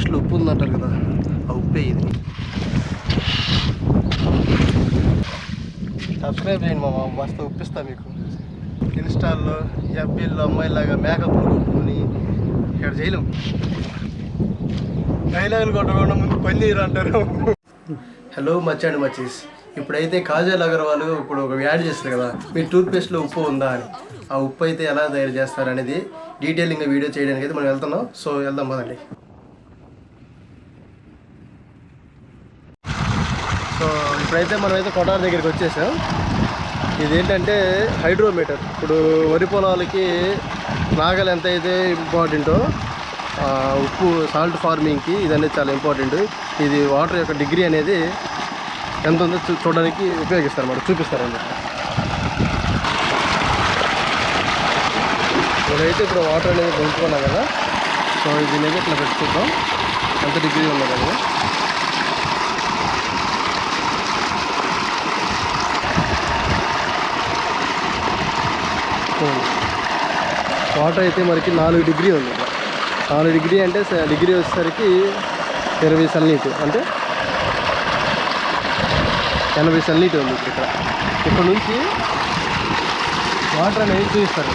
పేస్ట్లో ఉప్పు ఉందంటారు కదా, ఆ ఉప్పే ఇది. సబ్స్క్రైబ్ చేయండి మామ, మస్తు ఉప్పిస్తా మీకు. ఇన్స్టాల్లో ఎఫ్బీల్లో అమ్మాయిలాగా మేకప్లు కొట్టుకొని ఇక్కడ చేయలేం. డైలాగులు కొట్టకుండా ముందు పని చేయరు అంటారు. హలో మచ్చండి మచ్చీస్, ఇప్పుడైతే కాజల్ అగర్వాల్ ఇప్పుడు ఒక యాడ్ చేస్తారు కదా, మీ టూత్పేస్ట్లో ఉప్పు ఉందా అని. ఆ ఉప్పు అయితే ఎలా తయారు చేస్తారు అనేది డీటెయిలింగ్గా వీడియో చేయడానికి అయితే మనం వెళ్తున్నాం. సో వెళ్దాం పదండి. సో ఇప్పుడైతే మనమైతే కొటార్ దగ్గరికి వచ్చేసాం. ఇదేంటంటే హైడ్రోమీటర్. ఇప్పుడు వరి పొలాలకి నాగలు ఎంత అయితే ఇంపార్టెంటో ఉప్పు సాల్ట్ ఫార్మింగ్కి ఇది అనేది చాలా ఇంపార్టెంట్. ఇది వాటర్ యొక్క డిగ్రీ అనేది ఎంత ఉందో చూడడానికి ఉపయోగిస్తారు అన్నమాట, చూపిస్తారన్నమాట. ఇప్పుడైతే ఇప్పుడు వాటర్ అనేది కొనుక్కున్నాం కదా, సో దీని అయితే ఇట్లా పెట్టుకుంటాం ఎంత డిగ్రీ ఉన్నదని. వాటర్ అయితే మనకి 4 డిగ్రీ ఉంది. 4 డిగ్రీ అంటే డిగ్రీ వచ్చేసరికి 20 సన్లీటర్, అంటే 80 సన్లీటర్ ఉంది ఇక్కడ నుంచి వాటర్ అనేది చూపిస్తారు.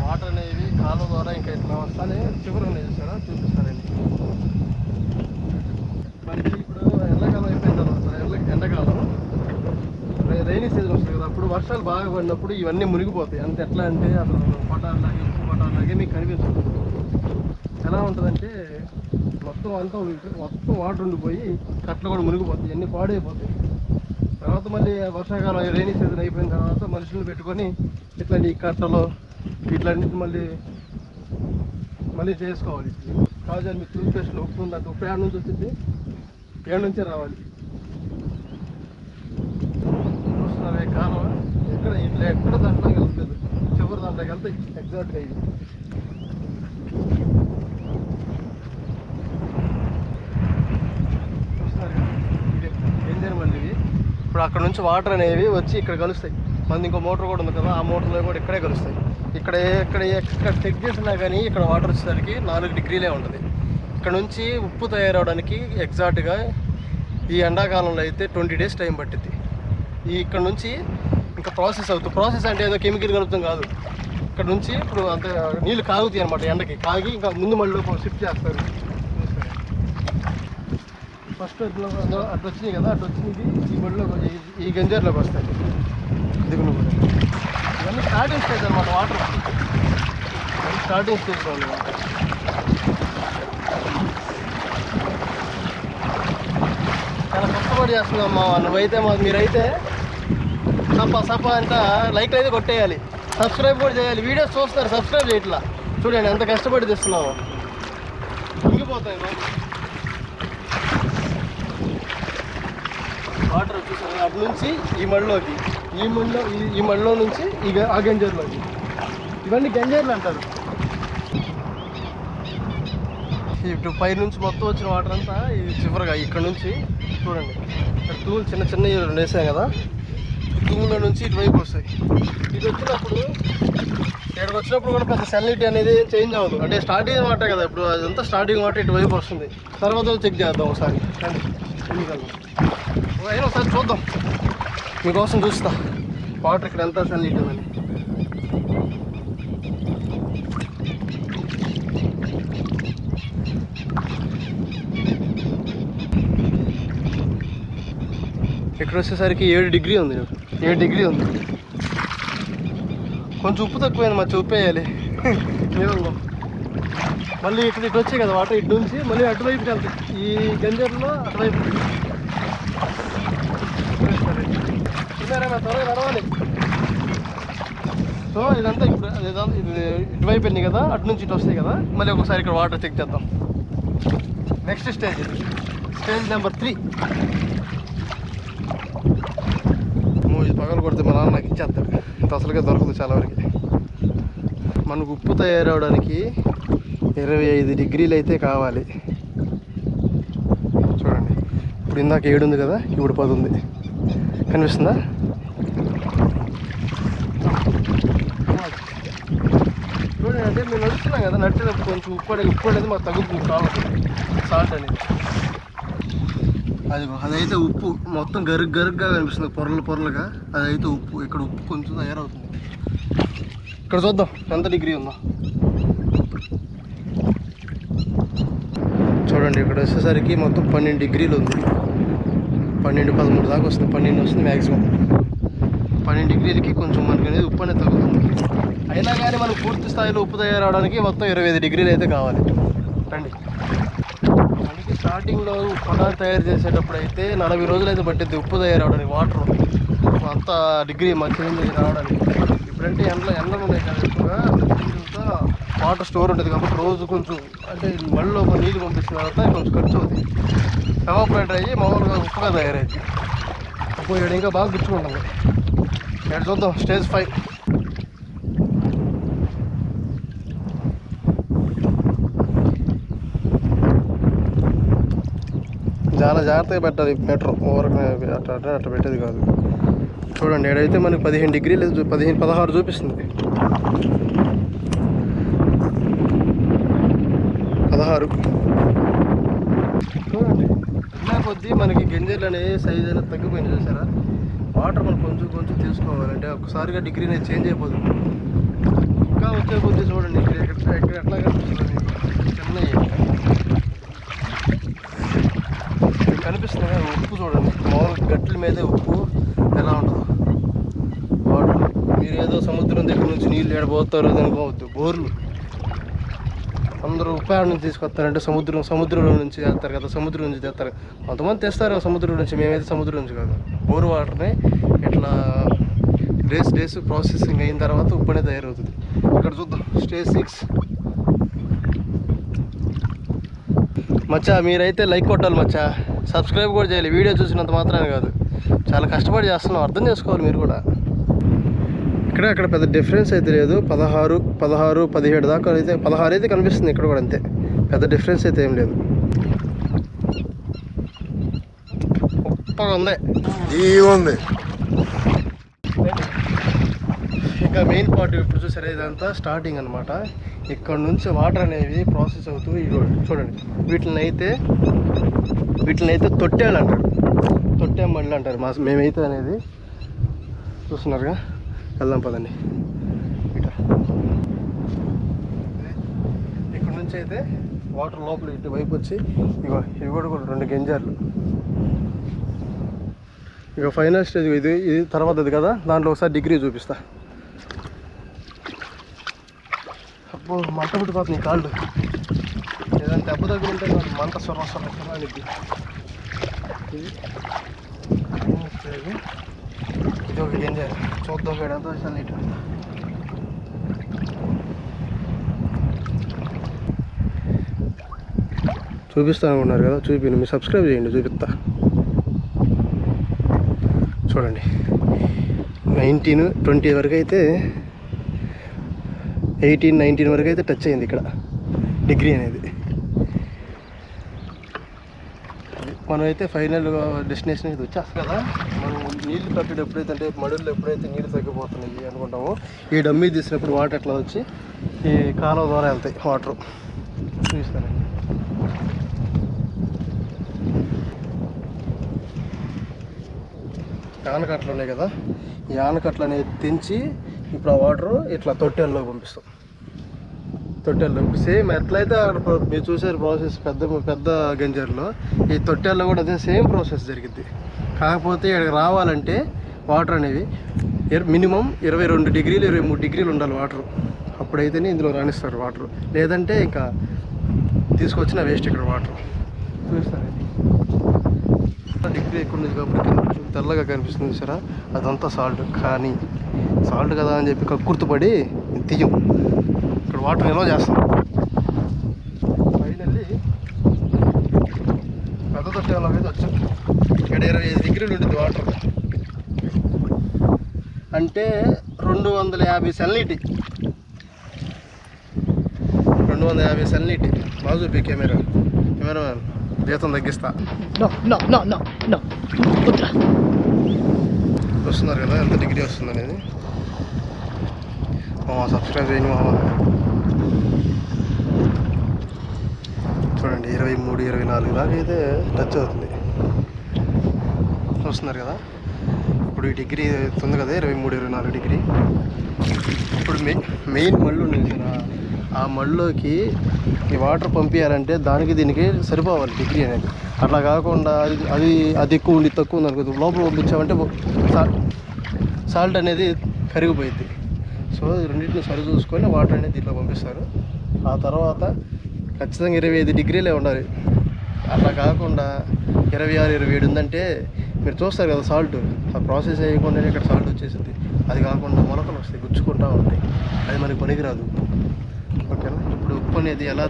వాటర్ అనేవి కాలువ ద్వారా ఇంకా ఇట్లా వస్తానే చివరి ఉన్నాయి చూస్తారా, చూపిస్తారండి. మనకి ఇప్పుడు ఎండాకాలం అయిపోయిన తర్వాత ఎండాకాలం రైనీ సీజన్ వస్తుంది కదా, అప్పుడు వర్షాలు బాగా పడినప్పుడు ఇవన్నీ మునిగిపోతాయి. అంత ఎట్లా అంటే అసలు పటాలాగే ఉప్పు పటాలాగే మీకు కనిపిస్తుంది. ఎలా ఉంటుందంటే మొత్తం వాటర్ ఉండిపోయి కట్టలు కూడా మునిగిపోతాయి, ఇవన్నీ పాడైపోతాయి. తర్వాత మళ్ళీ వర్షాకాలం రైనీ సీజన్ అయిపోయిన తర్వాత మనుషులు పెట్టుకొని ఇట్లాంటి కట్టలు ఇట్లాంటి మళ్ళీ చేసుకోవాలి. కాజల్ మీ టూత్పేస్ట్లో ఉప్పు ఉందంటే ఉప్పు ఏడు నుంచి వచ్చింది, ఏడు నుంచే రావాలి. చూస్తున్నావే కాలం ఎక్కడ దాంట్లోకి వెళ్తుంది, చివరి దాంట్లోకి వెళ్తాయి ఎగ్జాక్ట్గా. ఇది చూస్తున్నారు ఇది డేంజర్. మళ్ళీ ఇప్పుడు అక్కడ నుంచి వాటర్ అనేవి వచ్చి ఇక్కడ కలుస్తాయి. మళ్ళీ ఇంకో మోటార్ కూడా ఉంది కదా, ఆ మోటార్లో కూడా ఇక్కడే కలుస్తాయి. ఇక్కడ చెక్ చేసినా కానీ ఇక్కడ వాటర్ వచ్చేసరికి 4 డిగ్రీలే ఉంటుంది. ఇక్కడ నుంచి ఉప్పు తయారవడానికి ఎగ్జాక్ట్గా ఈ ఎండాకాలంలో అయితే 20 డేస్ టైం పట్టింది. ఇక్కడ నుంచి ఇంకా ప్రాసెస్ అవుతుంది. ప్రాసెస్ అంటే ఏదో కెమికల్ కలుపుతాం కాదు. ఇక్కడ నుంచి ఇప్పుడు అంత నీళ్ళు కాగుతాయి అనమాట, ఎండకి కాగి ఇంకా ముందు మళ్ళీ షిఫ్ట్ చేస్తారు. ఫస్ట్ అట్లా వచ్చినాయి కదా, అట్లా వచ్చినది ఈ బడిలో ఈ గంజార్లోకి వస్తాయి. దిగులు కూడా ఇవన్నీ స్టార్టింగ్ స్టేజ్ అనమాట. వాటర్ స్టార్టింగ్ స్టేజ్లో ఉంది. చాలా కష్టపడి చేస్తున్నామ్మా నువ్వైతే. మీరైతే సప అంతా లైక్ అయితే కొట్టేయాలి, సబ్స్క్రైబ్ కూడా చేయాలి. వీడియోస్ చూస్తున్నారు, సబ్స్క్రైబ్ చేయట్లా. చూడండి ఎంత కష్టపడి తెస్తున్నాము. ఇంగిపోతాయి వాటర్ వచ్చేసరికి అటు నుంచి ఈ మడిలోకి, ఈ మడిలో నుంచి ఆ గంజర్లోకి. ఇవన్నీ గంజర్లు అంటారు. ఇటు పై నుంచి మొత్తం వచ్చిన వాటర్ అంతా ఇది చివరిగా ఇక్కడ నుంచి చూడండి. ఇక్కడ తూములు చిన్న రెండు వేసాం కదా, తూముల నుంచి ఇటువైపు వస్తాయి. ఇటు వచ్చినప్పుడు ఇక్కడికి వచ్చినప్పుడు కూడా పెద్ద సెలిటీ అనేది చేంజ్ అవ్వదు. అంటే స్టార్టింగ్ వాటర్ కదా, ఇప్పుడు అదంతా స్టార్టింగ్ వాటర్ ఇటువైపు వస్తుంది. తర్వాత చెక్ చేద్దాం ఒకసారి, అయినా ఒకసారి చూద్దాం. మీకోసం చూస్తా వాటర్ ఇక్కడ ఎంత సెలిటీ ఉందని. ఇక్కడ వచ్చేసరికి 7 డిగ్రీ ఉంది. 7 డిగ్రీ ఉంది. కొంచెం ఉప్పు తక్కువైంది, మంచి ఉప్పు వేయాలి. మళ్ళీ ఇటు వచ్చాయి కదా వాటర్, ఇటు నుంచి మళ్ళీ అటువైపుకి వెళ్తాయి. ఈ గంజర్లో అటువైపు త్వరగా నడవాలి. సో ఇదంతా ఇప్పుడు ఇది ఇటువైపు వెళ్ళింది కదా, అటు నుంచి ఇటు వస్తాయి కదా. మళ్ళీ ఒకసారి ఇక్కడ వాటర్ చెక్ చేద్దాం. నెక్స్ట్ స్టేజ్ ఇది, స్టేజ్ నెంబర్ 3. ఇది పగలు కొడితే మా నాన్న నాకు ఇచ్చేస్తాడు. ఇంత అసలుగా దొరకదు చాలా వరకు. మనకు ఉప్పు తయారవడానికి 25 డిగ్రీలు అయితే కావాలి. చూడండి, ఇప్పుడు ఇందాక 7 ఉంది కదా, ఇప్పుడు 10 ఉంది. కనిపిస్తుందా? చూడండి అంటే మేము నడుస్తున్నాం కదా, నడిచేటప్పుడు కొంచెం ఉప్పు అనేది మాకు తగ్గుతుంది కావాలి సాల్ట్ అనేది. అదైతే ఉప్పు మొత్తం గరుగ్గా కనిపిస్తుంది, పొరలుగా. అదైతే ఉప్పు. ఇక్కడ ఉప్పు కొంచెం తయారవుతుంది. ఇక్కడ చూద్దాం ఎంత డిగ్రీ ఉందో. చూడండి ఇక్కడ వచ్చేసరికి మొత్తం 12 డిగ్రీలు ఉంది. 12-13 దాకా వస్తుంది. 12 వస్తుంది మ్యాక్సిమం. 12 డిగ్రీలకి కొంచెం మనకి అనేది ఉప్పు అనేది తగ్గుతుంది. అయినా కానీ మనకు పూర్తి స్థాయిలో ఉప్పు తయారవడానికి మొత్తం 25 డిగ్రీలు అయితే కావాలి. రండి. మనకి స్టార్టింగ్లో పదార్థం తయారు చేసేటప్పుడు అయితే 40 రోజులు అయితే పట్టింది ఉప్పు తయారవడానికి. వాటర్ అంత డిగ్రీ చేంజ్ రావడానికి. ఇప్పుడంటే ఎండలు ఉన్నాయి కదా, ఎక్కువగా వాటర్ స్టోర్ ఉంటుంది కాబట్టి రోజు కొంచెం అంటే మళ్ళీ ఒక నీళ్ళు పంపించిన తర్వాత కొంచెం ఖర్చు అవుతుంది. ఎవాపరేటర్ అయ్యి మామూలుగా ఉప్పుగా తయారైంది. ఉప్పు ఇంకా బాగా గుచ్చుకుంటుంది. ఇక్కడ చూద్దాం స్టేజ్ 5. చాలా జాగ్రత్తగా పెట్టాలి మీటర్, ఓవర్ అట్లా పెట్టేది కాదు. చూడండి ఏడైతే మనకి 15 డిగ్రీలు 16 చూపిస్తుంది. 16 చూడండి. ఇలా కొద్దీ మనకి గింజలు అనేవి సైజ్ అనేది తగ్గిపోయింది చూసారా. వాటర్ మనం కొంచెం తీసుకోవాలంటే ఒకసారిగా డిగ్రీ అనేది చేంజ్ అయిపోతుంది. ఇంకా వచ్చే కొద్దీ చూడండి ఇక్కడ ఎట్లా కనిపిస్తుంది కనిపిస్తుంది కదా ఉప్పు. చూడండి మామూలు గట్ల మీదే ఉప్పు ఎలా ఉంటుందో వాటర్. మీరు ఏదో సముద్రం దగ్గర నుంచి నీళ్ళు ఏడబోతారు అది అనుకోవద్దు. బోర్లు అందరూ ఉప్పు నుంచి తీసుకొస్తారంటే సముద్రంలో నుంచి తెస్తారు కదా, సముద్రం నుంచి తెస్తారు. కొంతమంది తెస్తారు సముద్రం నుంచి, మేమైతే సముద్రం నుంచి కాదు. బోర్ వాటర్ని ఇట్లా డేస్ ప్రాసెసింగ్ అయిన తర్వాత ఉప్పు అనేది తయారవుతుంది. ఇక్కడ చూద్దాం స్టేజ్ 6. మచ్చా మీరైతే లైక్ కొట్టాలి మచ్చా, సబ్స్క్రైబ్ కూడా చేయాలి. వీడియో చూసినంత మాత్రాన్ని కాదు, చాలా కష్టపడి చేస్తున్నాం, అర్థం చేసుకోవాలి మీరు కూడా. అక్కడ పెద్ద డిఫరెన్స్ అయితే లేదు. 16, 17 దాకా అయితే 16 అయితే కనిపిస్తుంది. ఇక్కడ కూడా అంతే, పెద్ద డిఫరెన్స్ అయితే ఏం లేదు. ఉప్పగా ఉంది. ఇంకా మెయిన్ పార్ట్ ఇప్పుడు చూసారు, ఇదంతా స్టార్టింగ్ అనమాట. ఇక్కడ నుంచి వాటర్ అనేవి ప్రాసెస్ అవుతూ చూడండి. వీటిని అయితే తొట్టేళ్ళు అంటారు, తొట్టెమ్మళ్ళు అంటారు మేమైతే అనేది. చూస్తున్నారుగా, వెళ్దాం పదండి. ఇక్కడ నుంచి అయితే వాటర్ లోపల ఇటు వైపు వచ్చి ఇవి కూడా 2 గింజర్లు. ఇక ఫైనల్ స్టేజ్ ఇది తర్వాతది కదా, దాంట్లో ఒకసారి డిగ్రీ చూపిస్తా. అప్పుడు మంట పుట్టిపోతుంది కాళ్ళు. ఏదైనా దెబ్బ దగ్గర ఉంటే మంట సొర అనేది. ఇది ఒక గింజర్. చూద్దాం వేడంతా వచ్చాను ఇటు. చూపిస్తా అనుకున్నారు కదా, మీరు సబ్స్క్రైబ్ చేయండి, చూపిస్తా. చూడండి 19, 20 వరకు అయితే 18, 19 వరకు అయితే టచ్ అయింది ఇక్కడ డిగ్రీ అనేది. మనమైతే ఫైనల్ డెస్టినేషన్ అయితే వచ్చేస్తాం కదా. మనం నీళ్లు తగ్గేటప్పుడు ఎప్పుడైతే అంటే మడుల్లో ఎప్పుడైతే నీళ్ళు తగ్గిపోతున్నాయి అనుకుంటామో, ఈ డమ్మీ తీసినప్పుడు వాటర్ ఎట్లా వచ్చి ఈ కాలువ ద్వారా వెళ్తాయి వాటర్. చూపిస్తానండి. ఆనకట్లు ఉన్నాయి కదా, ఈ ఆనకట్లు అనేది తెంచి ఇప్పుడు ఆ వాటర్ ఇట్లా తొట్టెల్లో పంపిస్తాం. తొట్టెల్లో సేమ్ ఎట్లయితే అక్కడ మీరు చూసారు ప్రాసెస్ పెద్ద గంజర్లో, ఈ తొట్టెల్లో కూడా అదే సేమ్ ప్రాసెస్ జరిగింది. కాకపోతే ఇక్కడికి రావాలంటే వాటర్ అనేవి మినిమం 22 డిగ్రీలు 23 డిగ్రీలు ఉండాలి వాటర్. అప్పుడైతేనే ఇందులో రాణిస్తారు వాటర్, లేదంటే ఇంకా తీసుకొచ్చిన వేస్ట్ ఇక్కడ వాటర్. చూస్తారండి డిగ్రీ ఎక్కువ ఉంది కాబట్టి తెల్లగా కనిపిస్తుంది సరే, అదంతా సాల్ట్. కానీ సాల్ట్ కదా అని చెప్పి కక్కుర్తుపడి తీయం, ఇక్కడ వాటర్ నిల్వ చేస్తాం. ఫైనల్లీ పెద్ద తొట్టెలో అయితే వచ్చాం. ఇక్కడ 25 డిగ్రీలు ఉంటుంది వాటర్, అంటే 250 సెల్లీటి. 250 సెల్లీటి. బాగా చూపి కెమెరామ్యాన్, జీతం తగ్గిస్తా. వస్తున్నారు కదా ఎంత డిగ్రీ వస్తుంది అనేది. సబ్స్క్రైబ్ చేయండి మామ. చూడండి 23, 24 దాకా అయితే టచ్ అవుతుంది. చూస్తున్నారు కదా, ఇప్పుడు ఈ డిగ్రీ ఉంది కదా 23, 24 డిగ్రీ. ఇప్పుడు మెయిన్ మళ్ళు ఉంది కదా, ఆ మళ్ళుకి ఈ వాటర్ పంపించాలంటే దానికి దీనికి సరిపోవాలి డిగ్రీ అనేది. అట్లా కాకుండా అది ఎక్కువ ఉండి తక్కువ ఉంది అనుకో, లోపల పంపించామంటే సాల్ట్ అనేది కరిగిపోయింది. సో రెండింటిని సరి చూసుకొని వాటర్ అనేది దీంట్లో పంపిస్తారు. ఆ తర్వాత ఖచ్చితంగా 25 డిగ్రీలే ఉండాలి. అట్లా కాకుండా 26, 27 ఉందంటే మీరు చూస్తారు కదా సాల్ట్, ఆ ప్రాసెస్ చేయకుండానే ఇక్కడ సాల్ట్ వచ్చేసింది. అది కాకుండా మొలకలు వస్తాయి, గుచ్చుకుంటూ ఉంటాయి, అది మనకి పనికిరాదు. ఓకేనా? ఇప్పుడు ఉప్పు అనేది ఎలా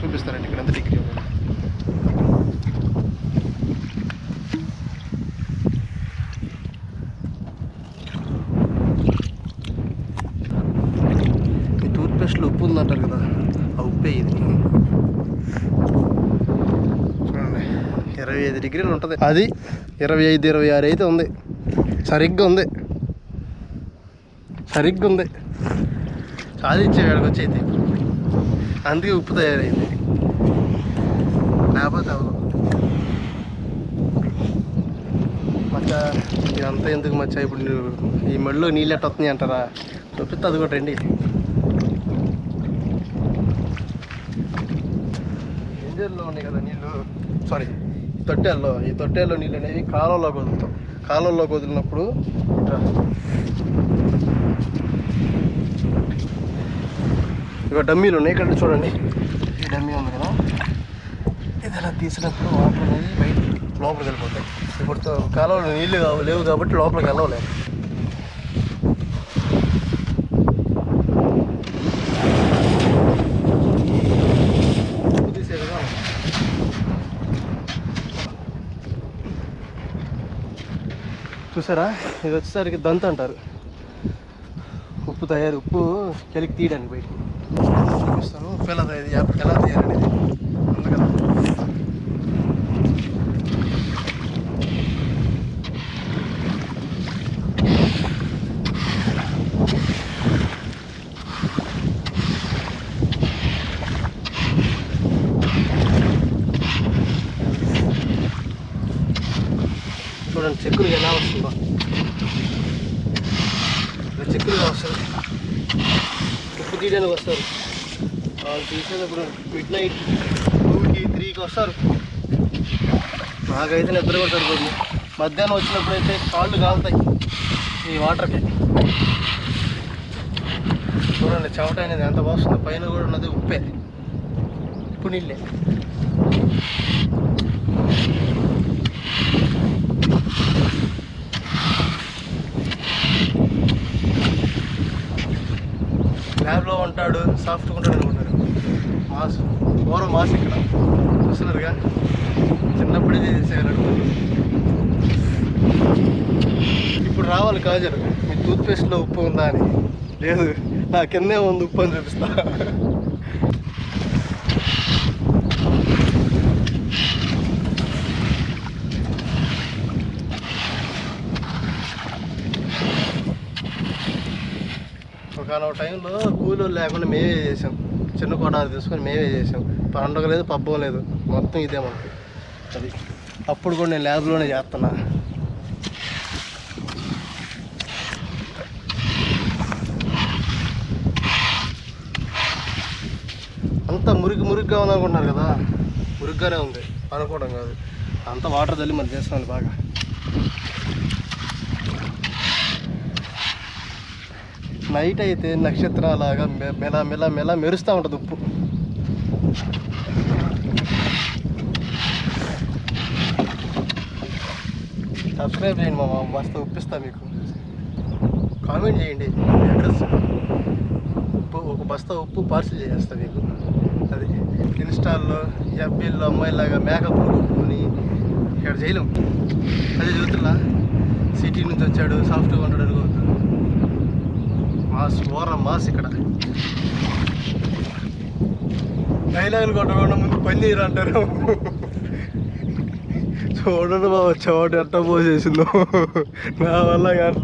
చూపిస్తారంటే ఇక్కడ ఎంత డిగ్రీ ఉంది. ఈ టూత్పేస్ట్లో ఉప్పు ఉందంటారు కదా, ఆ ఉప్పే ఇది. చూడండి 25 డిగ్రీలు ఉంటుంది, అది 25, 26 అయితే ఉంది. సరిగ్గా ఉంది సాధించే వేడికి వచ్చేది. అందుకే ఉప్పు తయారైంది, లేకపోతే అవదు. మచ్చా ఇదంతా ఎందుకు మచ్చా? ఇప్పుడు ఈ మళ్ళీ నీళ్ళు ఎట్ట వస్తున్నాయి అంటారా? చూపిస్తే అది కూడా రండి. ఇంజన్లో ఉన్నాయి కదా నీళ్ళు, సారీ ఈ తొట్టెల్లో నీళ్ళు అనేవి కాలంలోకి వదులుతాం. కాలంలోకి వదిలినప్పుడు ఇక డమ్మీలు ఉన్నాయి ఇక్కడ చూడండి. ఈ డమ్మీ ఉంది కదా, ఇది ఇలా తీసినప్పుడు వాటర్ అనేది బయట లోపలికి వెళ్ళిపోతాయి. ఇప్పుడు కాలంలో నీళ్ళు లేవు కాబట్టి లోపలికి వెళ్ళలేదు. తీసే కదా చూసారా, ఇది వచ్చేసరికి దంత అంటారు. ఉప్పు కలికి తీయడానికి బయట చూపిస్తాను. ఉప్పు ఎలా తీయాలనేది ఉంది కదా. చూడండి చెక్కులు ఎలా వస్తుందో, చెక్కులుగా వస్తుంది. ఉప్పు తీయడానికి వస్తారు వాళ్ళు, తీసేటప్పుడు మిడ్నైట్ 2కి 3కి వస్తారు. నాకైతే నిద్ర కూడా సరిపోతుంది. మధ్యాహ్నం వచ్చినప్పుడు అయితే కాళ్ళు కాలుతాయి ఈ వాటర్కి. చూడండి చెమట అనేది ఎంత వస్తుందో, పైన కూడా ఉన్నది ఉప్పే, ఉప్పు నీళ్ళే. ల్యాబ్లో ఉంటాడు, సాఫ్ట్గా ఉంటాడు అనుకుంటారు. మాస్ ఇక్కడ చూస్తున్నారుగా, చిన్నప్పుడే చేసేవాళ్ళు. ఇప్పుడు రావాలి కాజరు, మీ టూత్పేస్ట్లో ఉప్పు ఉందా అని. లేదు, నా కిందే ఉంది ఉప్పు అని చూపిస్తా. ఒకనొక టైంలో కూలీలు లేకుండా మేమే చేసాం, చిన్న కొడాలు తీసుకొని మేమే చేసాం. పండుగ లేదు, పబ్బం లేదు, మొత్తం ఇదే మనకి. అది అప్పుడు కూడా నేను ల్యాబ్లోనే చేస్తున్నా. అంతా మురిగ్గా ఉందనుకుంటున్నారు కదా, మురిగ్గానే ఉంది అనుకోవడం కాదు, అంతా వాటర్ తల్లి మనం చేస్తాం బాగా. నైట్ అయితే నక్షత్రాలాగా మెల మెరుస్తూ ఉంటుంది ఉప్పు. సబ్స్క్రైబ్ చేయండి మామ, మస్తు ఉప్పిస్తా మీకు. కామెంట్ చేయండి అడ్రస్, ఒక బస్తా ఉప్పు పార్సిల్ చేసేస్తా మీకు. అది ఇన్స్టాల్లో ఎఫ్బీల్లో అమ్మాయిలాగా మేకప్ కొట్టుకొని ఇక్కడ చేయలేం. అదే చూస్తున్నా, సిటీ నుంచి వచ్చాడు సాఫ్ట్గా ఉంటాడు అనుకోవద్దు. మాస్ ఇక్కడ డైలాగులు కొట్టకుండా ముందు పని చేయరు అంటారు. చూడండి బాబు చోట ఎట్ట పోసేసిందో, నా వల్ల కాదు.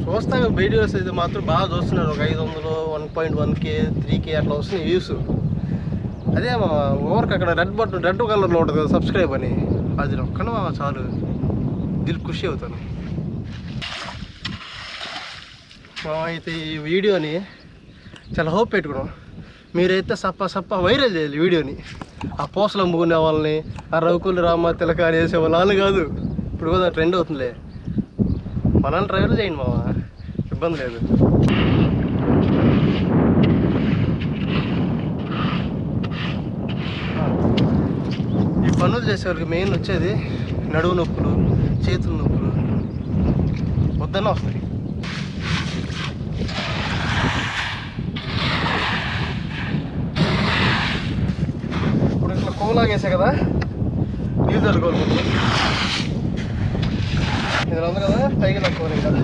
చూస్తా వీడియోస్ అయితే మాత్రం బాగా చూస్తున్నారు. ఒక 500, 1.1K, 3K అట్లా వస్తున్నాయి వ్యూస్. అదే మా ఓవర్కి అక్కడ రెడ్ కలర్లో ఉంటుంది కదా సబ్స్క్రైబ్ అని, అది ఒక్కనే చాలు దిల్ ఖుషి అవుతాను. అయితే ఈ వీడియోని చాలా హోప్ పెట్టుకున్నాం. మీరైతే సప్ప వైరల్ చేయాలి వీడియోని. ఆ పోసలు అమ్ముకునే వాళ్ళని, ఆ రవికులు రామ తిలకాని వేసే వాళ్ళని కాదు. ఇప్పుడు కూడా ట్రెండ్ అవుతుందిలే. మనల్ని ట్రైవల్ చేయండి మామ, ఇబ్బంది లేదు. ఈ పనులు చేసేవారికి మెయిన్ వచ్చేది నడువు నొప్పులు, చేతుల నొప్పులు వద్దన్న వస్తాయి. ఇప్పుడు ఇట్లా కోలాగేసా కదా, నీళ్ళు చల్లుకోవాలి. ఇది ఉంది కదా పైకి తక్కువ కదా.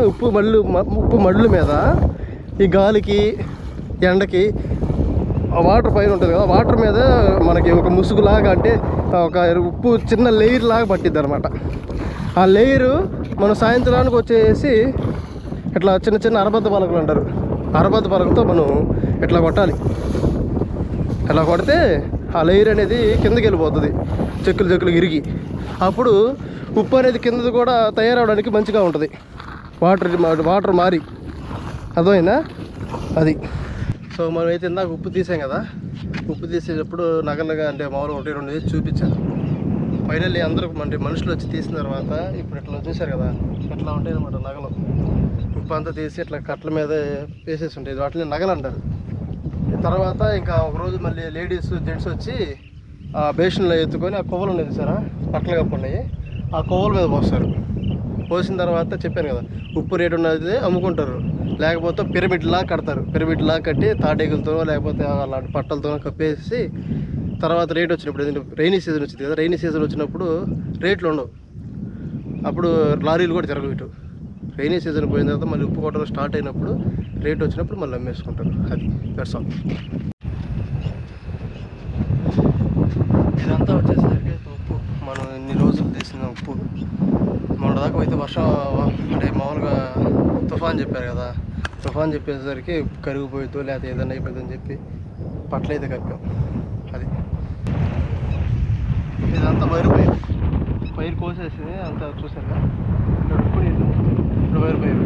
ఉప్పు మడుల మీద ఈ గాలికి ఎండకి ఆ వాటర్ పైన ఉంటుంది కదా, వాటర్ మీద మనకి ఒక ముసుగులాగా, అంటే ఒక ఉప్పు చిన్న లేయర్ లాగా పట్టిద్ది అనమాట. ఆ లేయరు మనం సాయంత్రానికి వచ్చేసి ఇట్లా చిన్న అరబద్ద పలకలు అంటారు, అరబద్ద పలకతో మనం ఇట్లా కొట్టాలి. ఇట్లా కొడితే ఆ లేయర్ అనేది కిందకి వెళ్ళిపోతుంది, చెక్కులు ఇరిగి. అప్పుడు ఉప్పు అనేది కిందది కూడా తయారవడానికి మంచిగా ఉంటుంది, వాటర్ మారి. అర్థమైందా? అది. సో మనమైతే ఇందాక ఉప్పు తీసాం కదా, ఉప్పు తీసేటప్పుడు నగలుగా అంటే మామూలుగా 1-2 వేసి చూపించాను. ఫైనల్లీ అందరూ అంటే మనుషులు వచ్చి తీసిన తర్వాత ఇప్పుడు ఇట్లా చూశారు కదా, ఇట్లా ఉంటాయి అన్నమాట నగలు. ఉప్పు అంతా తీసి ఇట్లా కట్ల మీద వేసేసి ఉంటాయి, వాటిని నగలు అంటారు. తర్వాత ఇంకా ఒకరోజు మళ్ళీ లేడీస్ జెంట్స్ వచ్చి ఆ బేషన్లో ఎత్తుకొని ఆ కొవ్వలు ఉన్నాయి సారా, కట్టలు కప్పున్నాయి, ఆ కొవ్వల మీద పోస్తారు. పోసిన తర్వాత చెప్పాను కదా, ఉప్పు రేటు ఉన్నది అమ్ముకుంటారు, లేకపోతే పిరమిడ్లా కడతారు. పిరమిడ్లా కట్టి తాటేగులతో లేకపోతే అలాంటి పట్టలతో కప్పేసి తర్వాత రేట్ వచ్చినప్పుడు, ఎందుకంటే రైనీ సీజన్ వచ్చింది కదా, రైనీ సీజన్ వచ్చినప్పుడు రేట్లు ఉండవు, అప్పుడు లారీలు కూడా తిరగవు ఇటు. రైనీ సీజన్ పోయిన తర్వాత మళ్ళీ ఉప్పు కొట్టలు స్టార్ట్ అయినప్పుడు రేట్ వచ్చినప్పుడు మళ్ళీ అమ్మేసుకుంటారు. అది దట్స్ ఆల్. ఇదంతా వచ్చేసరికి ఉప్పు మనం ఇన్ని రోజులు తీసిన ఉప్పు. మొన్నదాకా అయితే వర్షం అంటే మామూలుగా తుఫాన్ చెప్పారు కదా, తుఫాన్ చెప్పేసరికి కరిగిపోయిద్దో లేకపోతే ఏదైనా అయిపోయిందని చెప్పి పట్లయితే కప్పాం. అది ఇదంతా పైరు కోసేసి అంతా చూసారు కదా, ఇక్కడ ఉప్పు నీళ్ళు, ఇక్కడ పైరు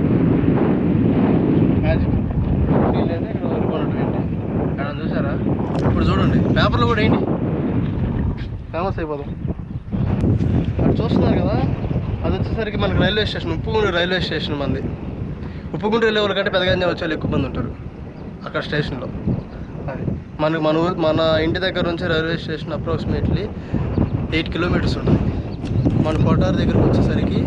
మ్యాజిక్ నీళ్ళు అయితే ఇక్కడ వరి ఏంటి ఇక్కడ చూసారా. ఇప్పుడు చూడండి పేపర్లో కూడా ఏంటి ఫేమస్ అయిపోదాం. అక్కడ చూస్తున్నారు కదా, అది వచ్చేసరికి మనకి రైల్వే స్టేషన్, ఉప్పుగుంటూరు రైల్వే స్టేషన్. మంది ఉప్పుగుంటూరు వెళ్ళే వాళ్ళకంటే పెద్దగా వచ్చే వాళ్ళు ఎక్కువ మంది ఉంటారు అక్కడ స్టేషన్లో. అది మన ఇంటి దగ్గర నుంచి రైల్వే స్టేషన్ అప్రాక్సిమేట్లీ 8 కిలోమీటర్స్ ఉంటుంది. మన కోటార్ దగ్గరకు వచ్చేసరికి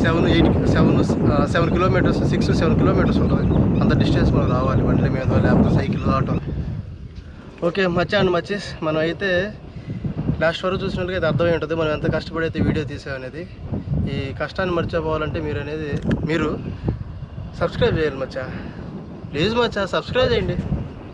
7 కిలోమీటర్స్, 6-7 కిలోమీటర్స్ ఉంటుంది. అంత డిస్టెన్స్ మనం రావాలి బండి మీద లేకపోతే సైకిల్, ఆటో. ఓకే మచ్చేస్, మనం అయితే లాస్ట్ వరకు చూసినట్టుగా అయితే అర్థమై ఉంటుంది మనం ఎంత కష్టపడి అయితే వీడియో తీసామనేది. ఈ కష్టాన్ని మర్చిపోవాలంటే మీరు సబ్స్క్రైబ్ చేయాలి మచ్చా, ప్లీజ్ మచ్చా సబ్స్క్రైబ్ చేయండి.